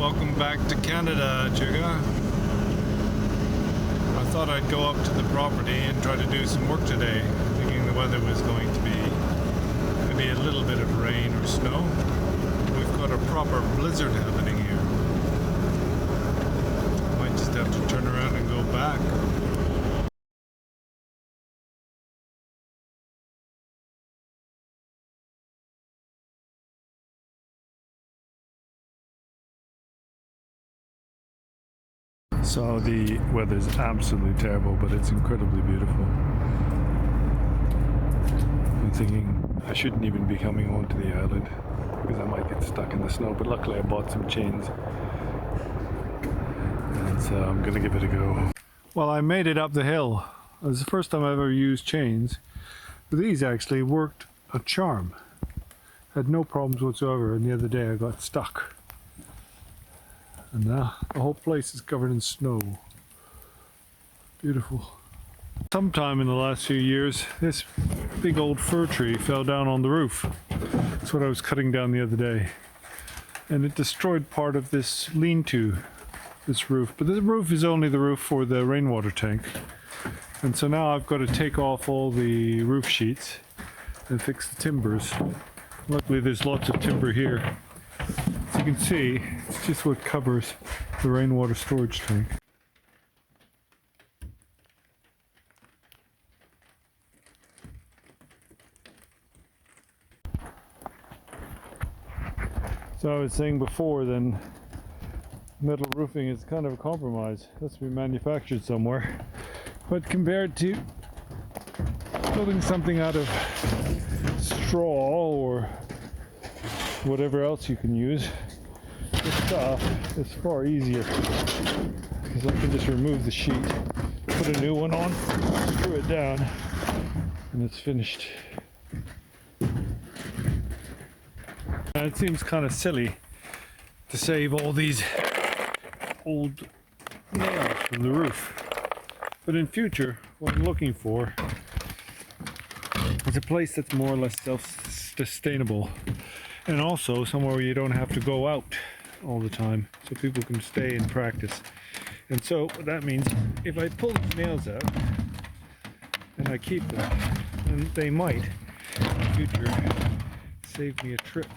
Welcome back to Canada, Jigga. I thought I'd go up to the property and try to do some work today, thinking the weather was going to be maybe a little bit of rain or snow. We've got a proper blizzard happening here. Might just have to turn around and go back. So the weather's absolutely terrible, but it's incredibly beautiful. I'm thinking I shouldn't even be coming onto the island because I might get stuck in the snow, but luckily I bought some chains and so I'm gonna give it a go. Well, I made it up the hill. It was the first time I ever used chains, but these actually worked a charm. Had no problems whatsoever, and the other day I got stuck. And now the whole place is covered in snow. Beautiful. Sometime in the last few years, this big old fir tree fell down on the roof. That's what I was cutting down the other day. And it destroyed part of this lean-to, this roof. But this roof is only the roof for the rainwater tank. And so now I've got to take off all the roof sheets and fix the timbers. Luckily there's lots of timber here. As you can see, it's just what covers the rainwater storage tank. So I was saying before, then metal roofing is kind of a compromise. It has to be manufactured somewhere. But compared to building something out of straw or whatever else you can use, this stuff is far easier because I can just remove the sheet, put a new one on, screw it down, and it's finished. And it seems kind of silly to save all these old nails from the roof, but in future what I'm looking for is a place that's more or less self-sustainable. And also somewhere where you don't have to go out all the time, so people can stay and practice. And so what that means, if I pull these nails out and I keep them, then they might in the future save me a trip.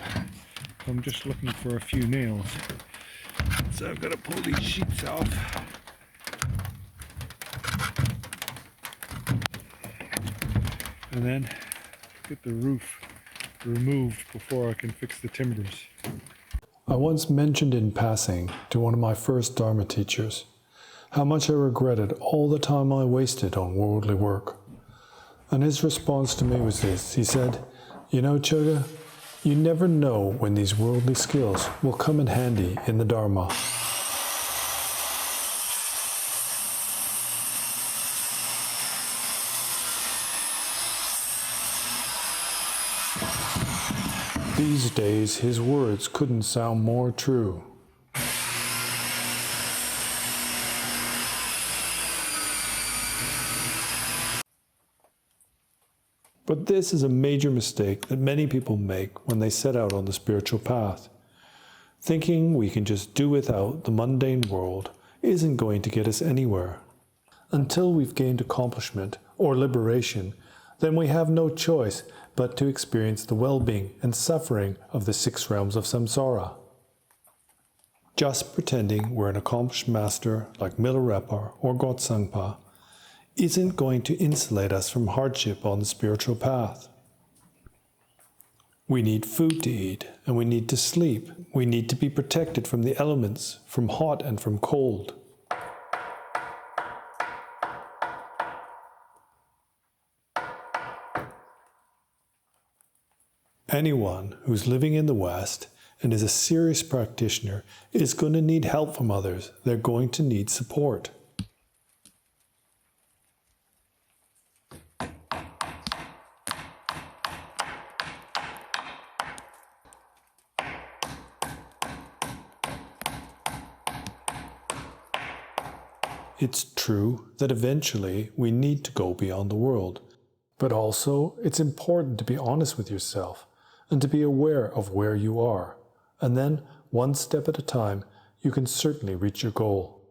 I'm just looking for a few nails. So I've got to pull these sheets off. And then get the roof removed before I can fix the timbers. I once mentioned in passing to one of my first Dharma teachers how much I regretted all the time I wasted on worldly work. And his response to me was this. He said, "You know, Choga, you never know when these worldly skills will come in handy in the Dharma." These days, his words couldn't sound more true. But this is a major mistake that many people make when they set out on the spiritual path. Thinking we can just do without the mundane world isn't going to get us anywhere. Until we've gained accomplishment or liberation, then we have no choice but to experience the well-being and suffering of the 6 realms of samsara. Just pretending we're an accomplished master like Milarepa or Gotsangpa isn't going to insulate us from hardship on the spiritual path. We need food to eat, and we need to sleep. We need to be protected from the elements, from hot and from cold. Anyone who's living in the West and is a serious practitioner is going to need help from others. They're going to need support. It's true that eventually we need to go beyond the world, but also it's important to be honest with yourself and to be aware of where you are. And then, one step at a time, you can certainly reach your goal.